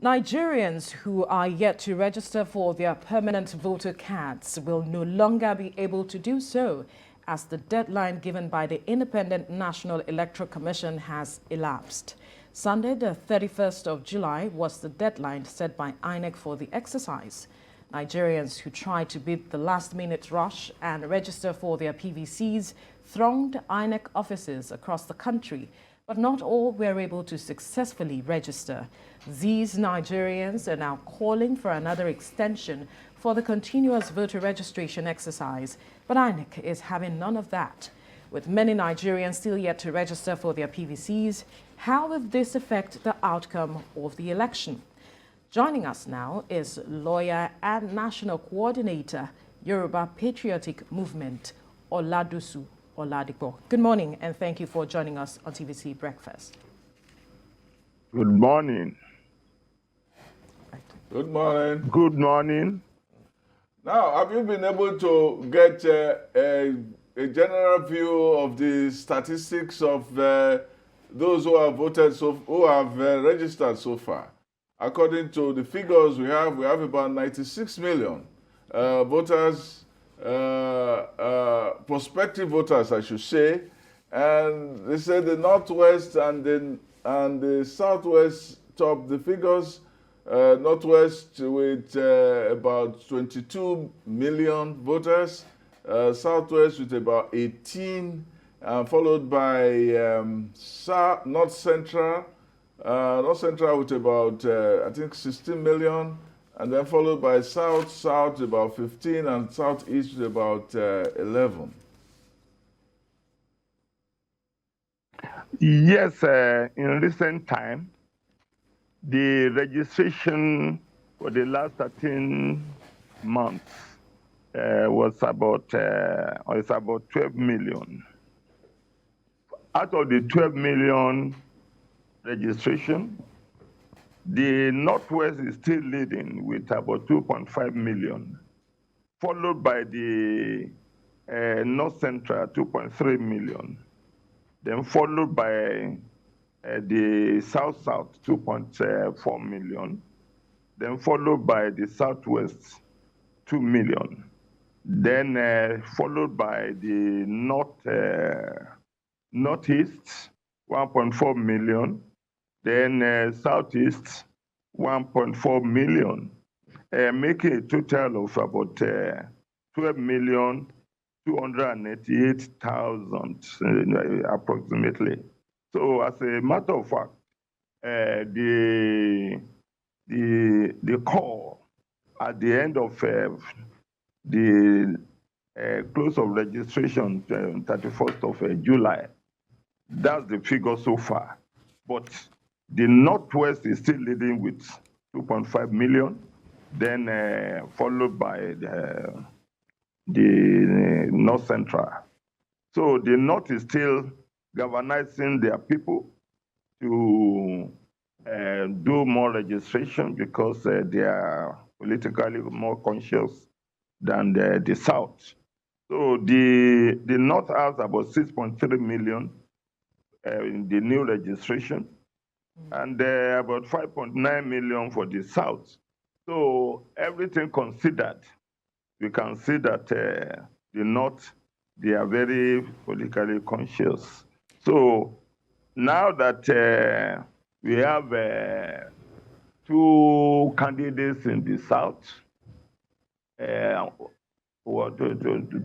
Nigerians who are yet to register for their permanent voter cards will no longer be able to do so as the deadline given by the Independent National Electoral Commission has elapsed. Sunday, the 31st of July, was the deadline set by INEC for the exercise. Nigerians who tried to beat the last-minute rush and register for their PVCs thronged INEC offices across the country, but not all were able to successfully register. These Nigerians are now calling for another extension for the continuous voter registration exercise, but INEC is having none of that. With many Nigerians still yet to register for their PVCs, how will this affect the outcome of the election? Joining us now is lawyer and national coordinator, Yoruba Patriotic Movement, Oladosu Oladipo. Good morning, and thank you for joining us on TVC Breakfast. Good morning. Good morning. Good morning. Now, have you been able to get a general view of the statistics of those who have voted, who have registered so far? According to the figures we have about 96 million voters, prospective voters, I should say, and they say the Northwest and the Southwest top the figures. Northwest with about 22 million voters, Southwest with about 18, followed by North Central with about, I think, 16 million, and then followed by South about 15, and Southeast with about 11. Yes, in recent time, the registration for the last 13 months was about 12 million. Out of the 12 million registration, the Northwest is still leading with about 2.5 million, followed by the North Central, 2.3 million, then followed by the South 2.4 million, then followed by the Southwest 2 million, then followed by the Northeast 1.4 million, then Southeast 1.4 million, making a total of about 12,288,000 approximately. So, as a matter of fact, the call at the end of the close of registration, 31st of July, that's the figure so far. But the Northwest is still leading with 2.5 million, then followed by the North Central. So the North is still galvanizing their people to do more registration because they are politically more conscious than the South. So the North has about 6.3 million in the new registration, and about 5.9 million for the South. So everything considered, we can see that the North, they are very politically conscious. So now that we have two candidates in the South,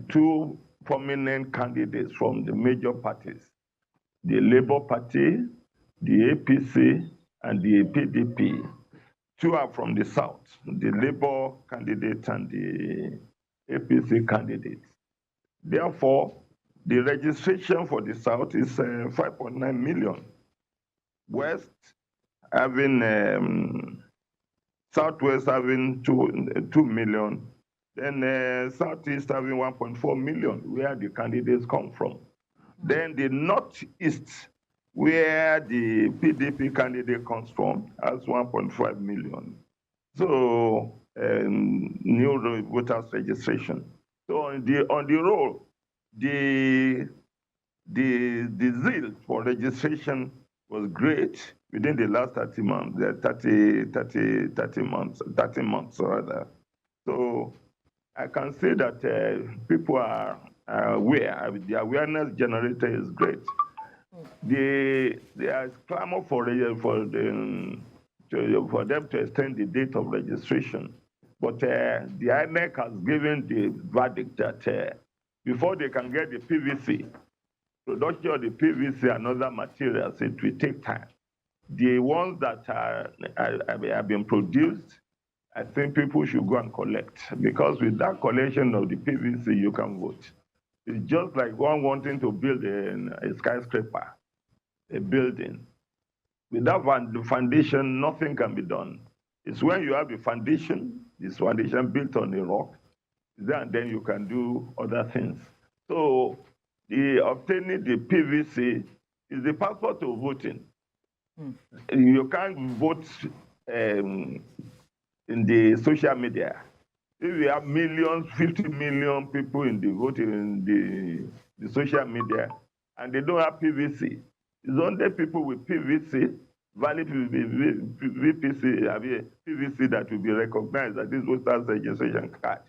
two prominent candidates from the major parties, the Labour Party, the APC, and the PDP. Two are from the South, the Labour candidate and the APC candidate. Therefore, the registration for the South is 5.9 million. West having, Southwest having 2 million. Then Southeast having 1.4 million, where the candidates come from. Then the Northeast, where the PDP candidate comes from, has 1.5 million. So new voters registration. So on the roll, the zeal for registration was great within the last 30 months, 30 months rather. So I can say that people are aware. The awareness generator is great. There is clamor for them to extend the date of registration. But the INEC has given the verdict that before they can get the PVC, production of the PVC and other materials, it will take time. The ones that have been produced, I think people should go and collect, because with that collection of the PVC, you can vote. It's just like one wanting to build a skyscraper, a building. Without the foundation, nothing can be done. It's when you have the foundation, this foundation built on a rock, then you can do other things. So obtaining the PVC is the passport to voting. You can't vote in the social media. If we have millions, 50 million people in the voting in the social media, and they don't have PVC, it's only people with PVC, valid PVC that will be recognized as this voter's registration card,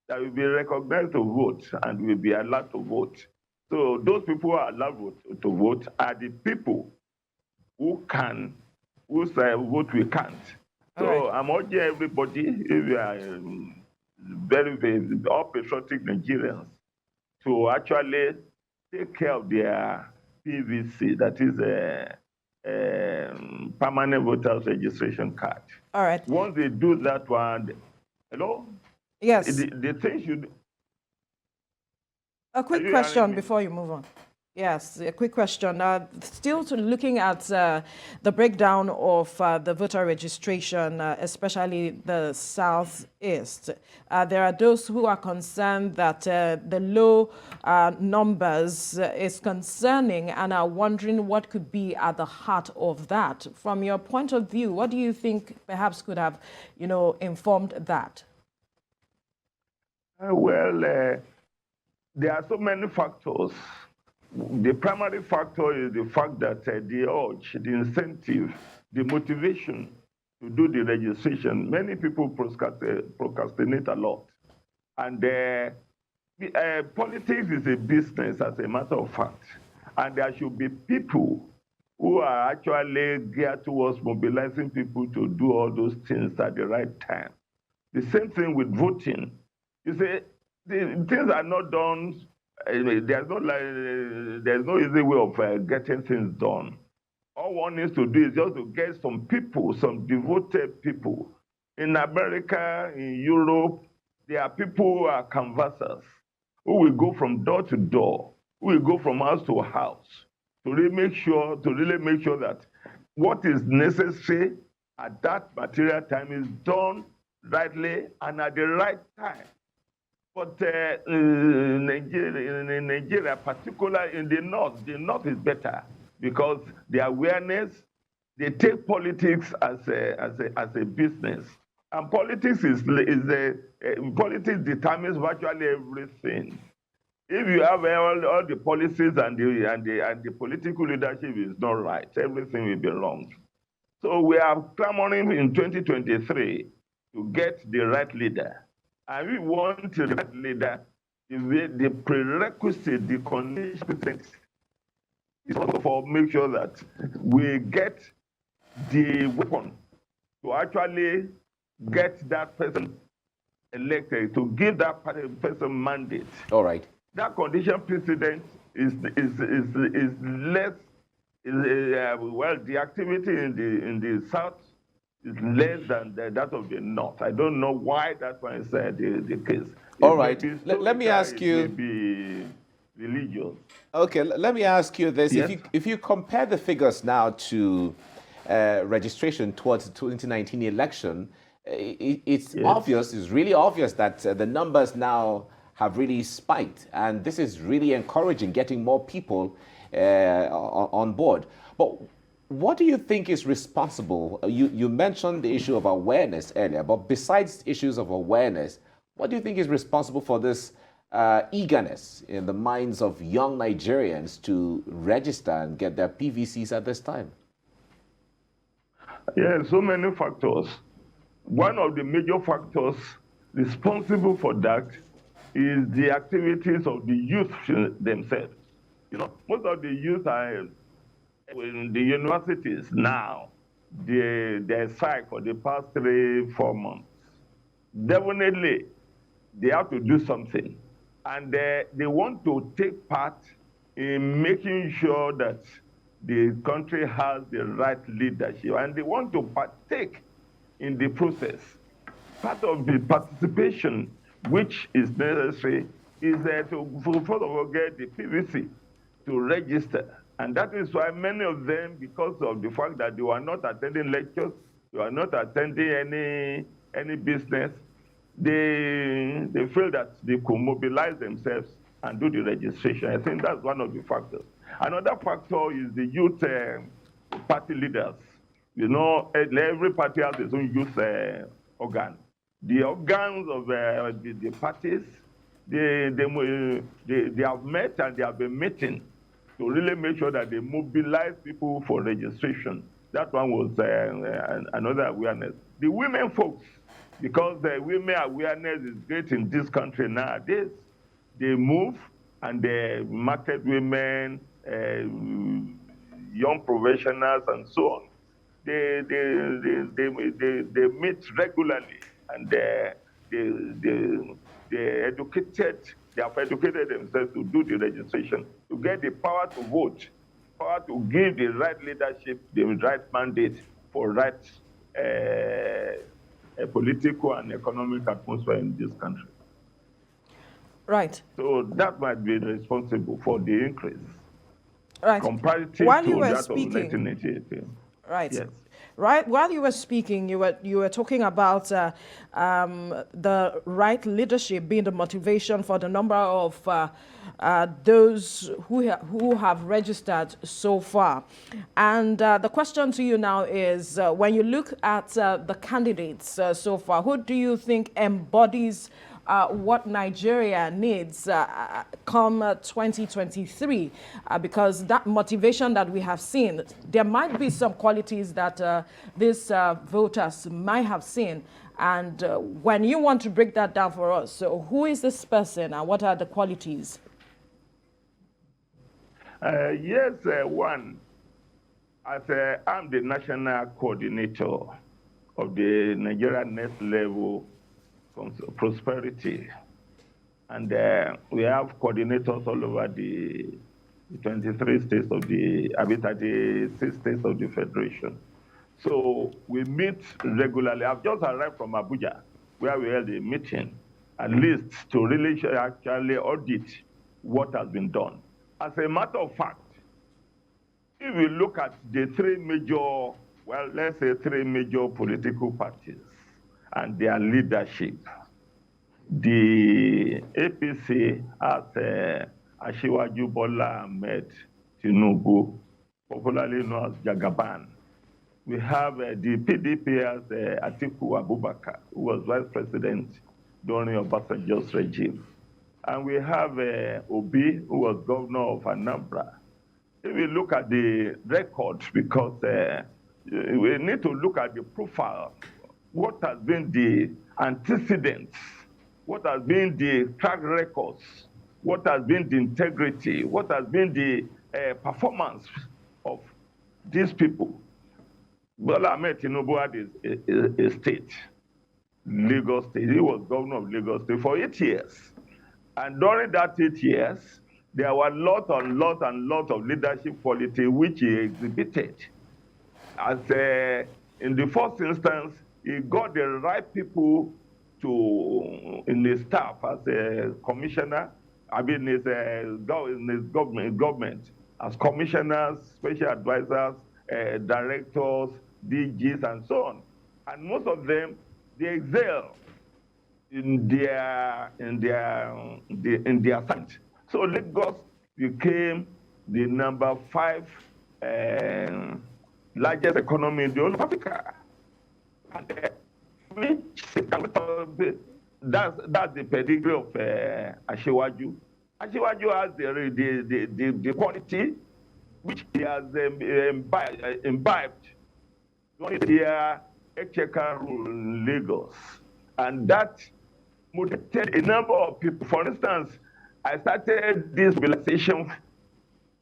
that will be recognized to vote and will be allowed to vote. So those people who are allowed to vote are the people who can, who say vote we can't. So right. I'm urging everybody, if you are very all patriotic Nigerians, to actually take care of their PVC, that is a permanent voters registration card. All right. Once they do that one, hello? Yes. The thing should. A quick question before you move on. Yes, a quick question. Still looking at the breakdown of the voter registration, especially the Southeast, there are those who are concerned that the low numbers is concerning and are wondering what could be at the heart of that. From your point of view, what do you think perhaps could have, informed that? There are so many factors. The primary factor is the fact that the urge, the incentive, the motivation to do the registration, many people procrastinate a lot. And politics is a business, as a matter of fact. And there should be people who are actually geared towards mobilizing people to do all those things at the right time. The same thing with voting. You see, the things are not done. There's no easy way of getting things done. All one needs to do is just to get some people, some devoted people. In America, in Europe, there are people who are canvassers, who will go from door to door, who will go from house to house, to really make sure that what is necessary at that material time is done rightly and at the right time. But in Nigeria, particularly in the north is better because the awareness, they take politics as a business, and politics politics determines virtually everything. If you have all the policies and the political leadership is not right, everything will be wrong. So we are clamoring in 2023 to get the right leader. And we want the right leader, the prerequisite, the condition is also for make sure that we get the weapon to actually get that person elected, to give that person mandate. All right. That condition precedent is less. Well, the activity in the south is less than that of the north. I don't know why that one is the case. All right. Let me ask you. It may be religious. Okay. Let me ask you this: yes? if you compare the figures now to registration towards the 2019 election, it's yes. obvious. It's really obvious that the numbers now have really spiked, and this is really encouraging, getting more people on board. But what do you think is responsible? You mentioned the issue of awareness earlier, but besides issues of awareness, what do you think is responsible for this eagerness in the minds of young Nigerians to register and get their PVCs at this time? Yeah, so many factors. One of the major factors responsible for that is the activities of the youth themselves. Most of the youth are in the universities now. They're strike for the past 3-4 months. Definitely, they have to do something. And they want to take part in making sure that the country has the right leadership, and they want to partake in the process. Part of the participation which is necessary is to first of all get the PVC to register. And that is why many of them, because of the fact that they were not attending lectures, they were not attending any business, they feel that they could mobilize themselves and do the registration. I think that's one of the factors. Another factor is the youth party leaders. Every party has its own youth organ. The organs of the parties, they have met and they have been meeting to really make sure that they mobilize people for registration. That one was another awareness. The women folks, because the women awareness is great in this country nowadays, they move and they market women, young professionals, and so on. They meet regularly, and they have educated themselves to do the registration, to get the power to vote, power to give the right leadership, the right mandate for right political and economic atmosphere in this country. Right. So that might be responsible for the increase. Right. Comparative While to you were that speaking, of 1988. right. Yes. Right. While you were speaking, you were talking about the right leadership being the motivation for the number of those who have registered so far. And the question to you now is, when you look at the candidates so far, who do you think embodies what Nigeria needs come 2023, because that motivation that we have seen, there might be some qualities that these voters might have seen. And when you want to break that down for us, so who is this person and what are the qualities? Yes, one, as I'm the national coordinator of the Nigeria Next Level Prosperity, and we have coordinators all over the 23 states of the 36 states of the Federation. So we meet regularly. I've just arrived from Abuja, where we held a meeting, at least to really actually audit what has been done. As a matter of fact, if we look at the three major political parties and their leadership, the APC has Asiwaju Bola Ahmed Tinubu, popularly known as Jagaban. We have the PDP as Atiku Abubakar, who was vice president during Obasanjo's regime. And we have Obi, who was governor of Anambra. If we look at the records, because we need to look at the profile, what has been the antecedents, what has been the track records, what has been the integrity, what has been the performance of these people. Bola Ahmed Tinubu had a state, Lagos State. He was governor of Lagos State for 8 years. And during that 8 years, there were lot of leadership quality which he exhibited. As in the first instance, he got the right people in the staff as a commissioner. I mean, in his government as commissioners, special advisors, directors, DGs, and so on. And most of them, they excel in their site. So Lagos became the number 5 largest economy in the whole of Africa. And that's the pedigree of Asiwaju. Asiwaju has the quality which he has imbibed 1 year exchequer rule in Lagos. And that motivated a number of people. For instance, I started this mobilization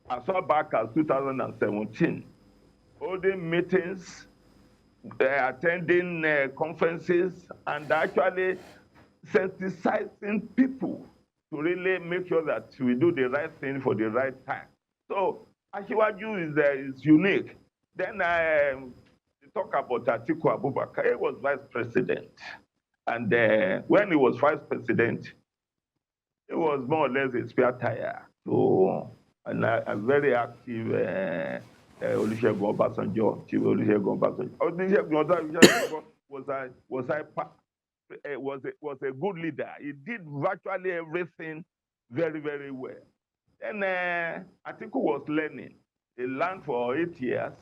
as far back as 2017, holding meetings, attending conferences, and actually sensitizing people to really make sure that we do the right thing for the right time. So Asiwaju is unique. Then I talk about Atiku Abubakar. He was vice president. And when he was vice president, he was more or less a spare tire. So, and a very active Olusegun Obasanjo, Chief Olusegun Obasanjo. Olusegun Obasanjo was a good leader. He did virtually everything very, very well. Then Atiku was learning. He learned for 8 years.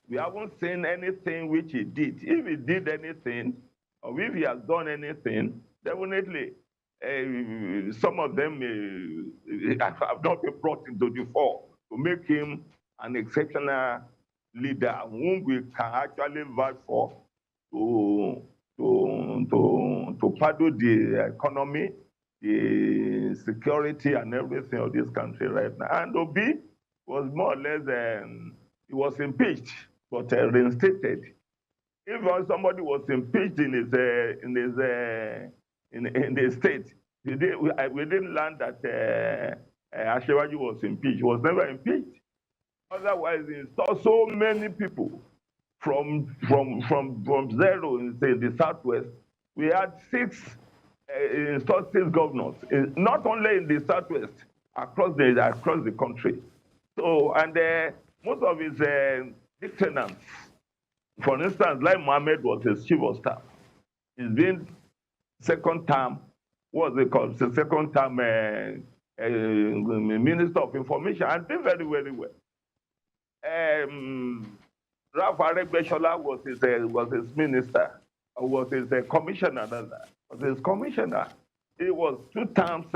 We haven't seen anything which he did. If he did anything, or if he has done anything, definitely some of them have not been brought into the fore to make him an exceptional leader whom we can actually vouch for to paddle the economy, the security, and everything of this country right now. And Obi was more or less he was impeached, but reinstated. If somebody was impeached in his state, we didn't learn that Asiwaju was impeached. He was never impeached. Otherwise, he installed so many people from zero in the Southwest. We had installed 6 governors, not only in the Southwest, across the country. So, and most of his lieutenants, for instance, like Mohammed was his chief of staff. He's been second term, what's it called? The second term Minister of Information, and did very, very well. Ralph Aregbesola was his minister, was his commissioner, was his commissioner. He was 2 terms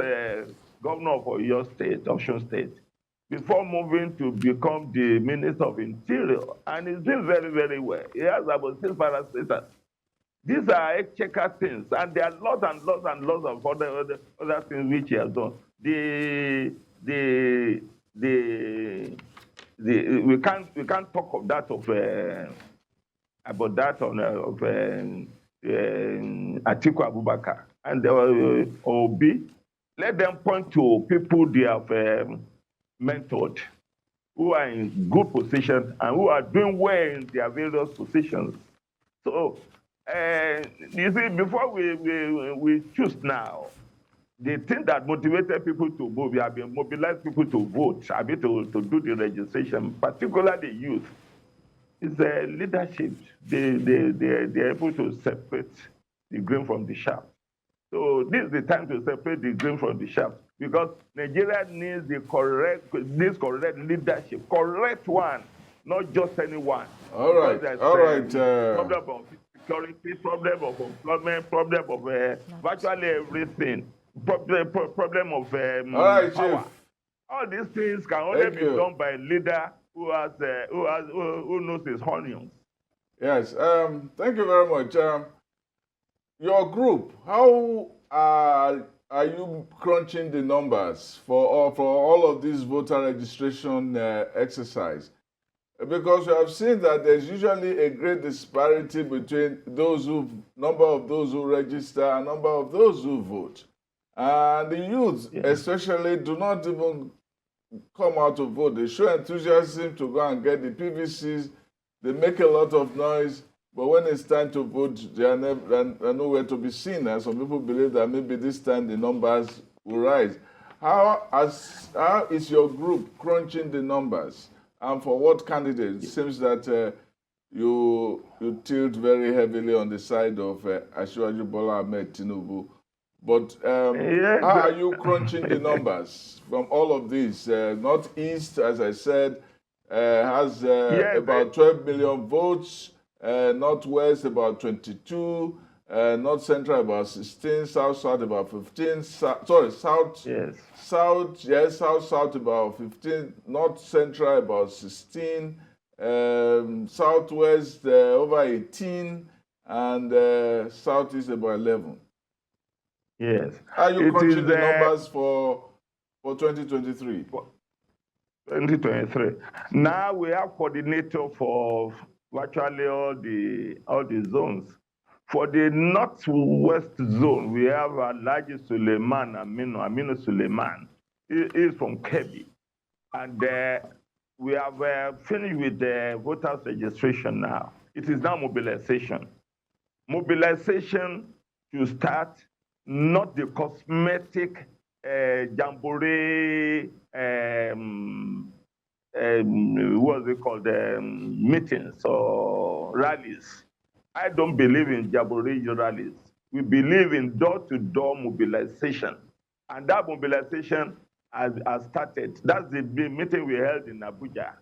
governor of Oyo State, Osun State, before moving to become the Minister of Interior. And he's doing very, very well. He has about 6 parastatals. These are exchequer things, and there are lots and lots and lots of other things which he has done. We can't talk of that about that of Atiku Abubakar and Obi. Let them point to people they have mentored, who are in good position and who are doing well in their various positions. So, you see, before we choose now, the thing that motivated people to vote, we have been mobilized people to vote, to do the registration, particularly the youth, is leadership. They're able to separate the grain from the chaff. So this is the time to separate the grain from the chaff, because Nigeria needs correct leadership, correct one, not just anyone. All right, Problem of security, problem of employment, problem of virtually everything, problem of all right, power. Chief. All these things can only be done by a leader who knows his onions. Yes. Thank you very much. Your group, how are you crunching the numbers for all of this voter registration exercise? Because we have seen that there's usually a great disparity between number of those who register and number of those who vote. And the youth, especially, do not even come out to vote. They show enthusiasm to go and get the PVCs. They make a lot of noise, but when it's time to vote, they are nowhere to be seen. And some people believe that maybe this time the numbers will rise. How is your group crunching the numbers? And for what candidate? It seems that you tilt very heavily on the side of Asiwaju Bola Ahmed Tinubu. But how are you crunching the numbers from all of these? Northeast, as I said, has about 12 million votes. Northwest about 22. North Central about 16. South about 15. South. Yes. South about 15. North Central about 16. Southwest over 18, and Southeast about 11. Yes. Are you crunching the is, numbers for 2023? 2023. Now we have coordinator for virtually all the zones. For the northwest zone, we have Alhaji Suleiman Aminu Suleiman. He is from Kebbi. And we have finished with the voters registration now. It is now mobilization. Mobilization to start, not the cosmetic jamboree, what's it called, meetings or rallies. I don't believe in jamboree rallies. We believe in door-to-door mobilization. And that mobilization has started. That's the meeting we held in Abuja.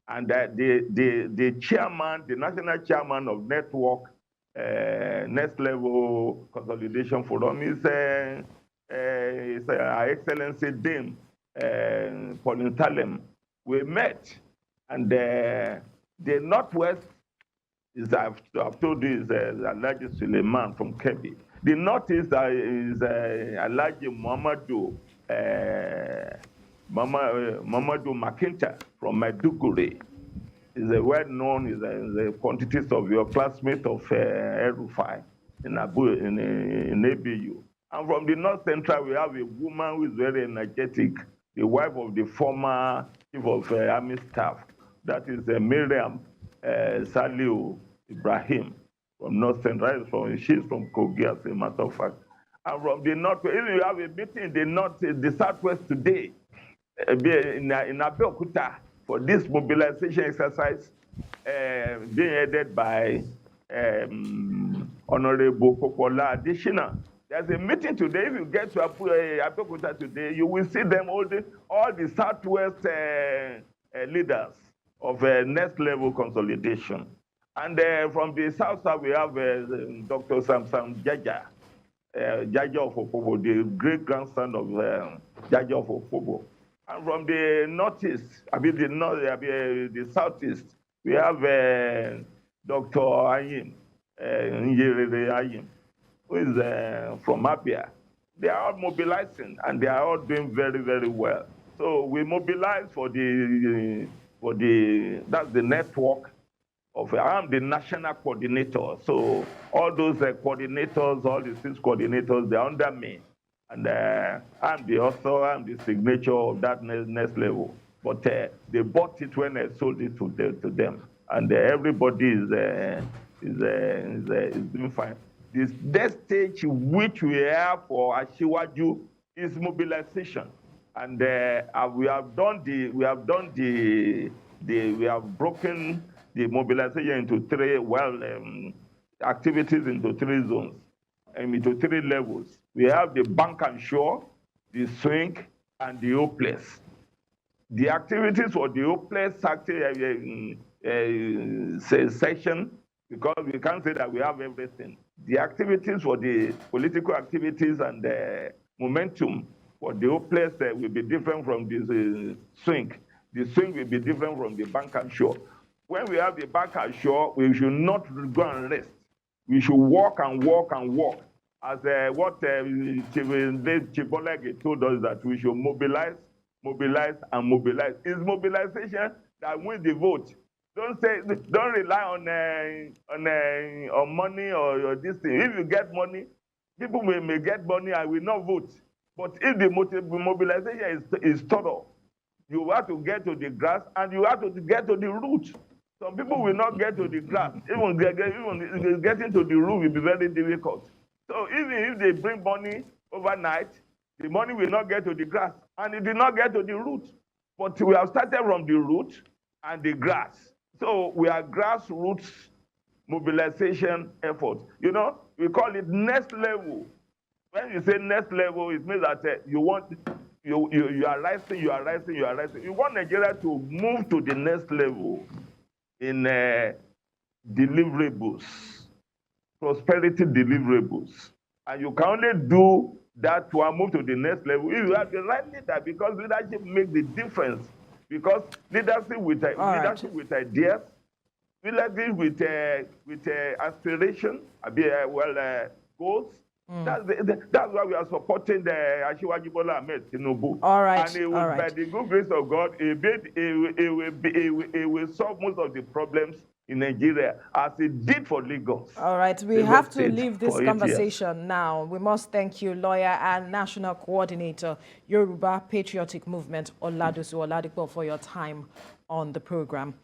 And the chairman, the national chairman of Network, Next Level Consolidation Forum is Her Excellency Dame Pauline Talem. We met, and the Northwest is, I've told you, is Alhaji Suleiman from Kebbi. The Northeast is Alhaji Mamadou Makinta from Maiduguri. Is a well-known, is a quantities of your classmate of Erufai in ABU. And from the North Central, we have a woman who is very energetic, the wife of the former chief of army staff. That is Miriam Saliu Ibrahim from North Central. She's from Kogi, as a matter of fact. And from the North, if you have a meeting in the North, the Southwest today, in Abeokuta, for this mobilization exercise being headed by Honorable Popola Adishina. There's a meeting today. If you get to Abeokuta today, you will see them all the Southwest leaders of Next Level Consolidation. And from the South side, we have Dr. Samson Jaja, Jaja of Opobo, the great grandson of Jaja of Opobo. And from the Northeast, the Southeast, we have Dr. Ayim, Nyerere Ayim, who is from Abia. They are all mobilizing, and they are all doing very, very well. So we mobilize that's the network of, I'm the national coordinator. So all those coordinators, all the 6 coordinators, they're under me. And I'm the author, I'm the signature of that next level. But they bought it when I sold it to them. And everybody is doing fine. This next stage which we have for Ashiwaju is mobilization. And we have broken the mobilization into 3, activities into 3 zones, and into 3 levels. We have the bank and shore, the swing, and the hopeless. The activities for the hopeless section, because we can't say that we have everything. The activities for the political activities and the momentum for the hopeless will be different from the swing. The swing will be different from the bank and shore. When we have the bank and shore, we should not go and rest. We should walk and walk and walk. As what Chibolege told us, that we should mobilize, and mobilize. It's mobilization that wins the vote. Don't rely on money or this thing. If you get money, people may get money and will not vote. But if the mobilization is thorough, you have to get to the grass and you have to get to the root. Some people will not get to the grass. Even getting to the root will be very difficult. So even if they bring money overnight, the money will not get to the grass, and it will not get to the root. But we have started from the root and the grass. So we are grassroots mobilization effort. You know, we call it next level. When you say next level, it means that you are rising. You want Nigeria to move to the next level in deliverables. Prosperity deliverables. And you can only do that to move to the next level if you have the right leader, because leadership makes the difference because leadership with leadership with ideas, leadership with aspiration, goals. That's why we are supporting the Asiwaju Bola Ahmed Tinubu. All right. And by the good grace of God, it will solve most of the problems in Nigeria as it did for Lagos. All right, we have to leave this conversation now. We must thank you, lawyer and national coordinator, Yoruba Patriotic Movement, Oladosu Oladipo, for your time on the program.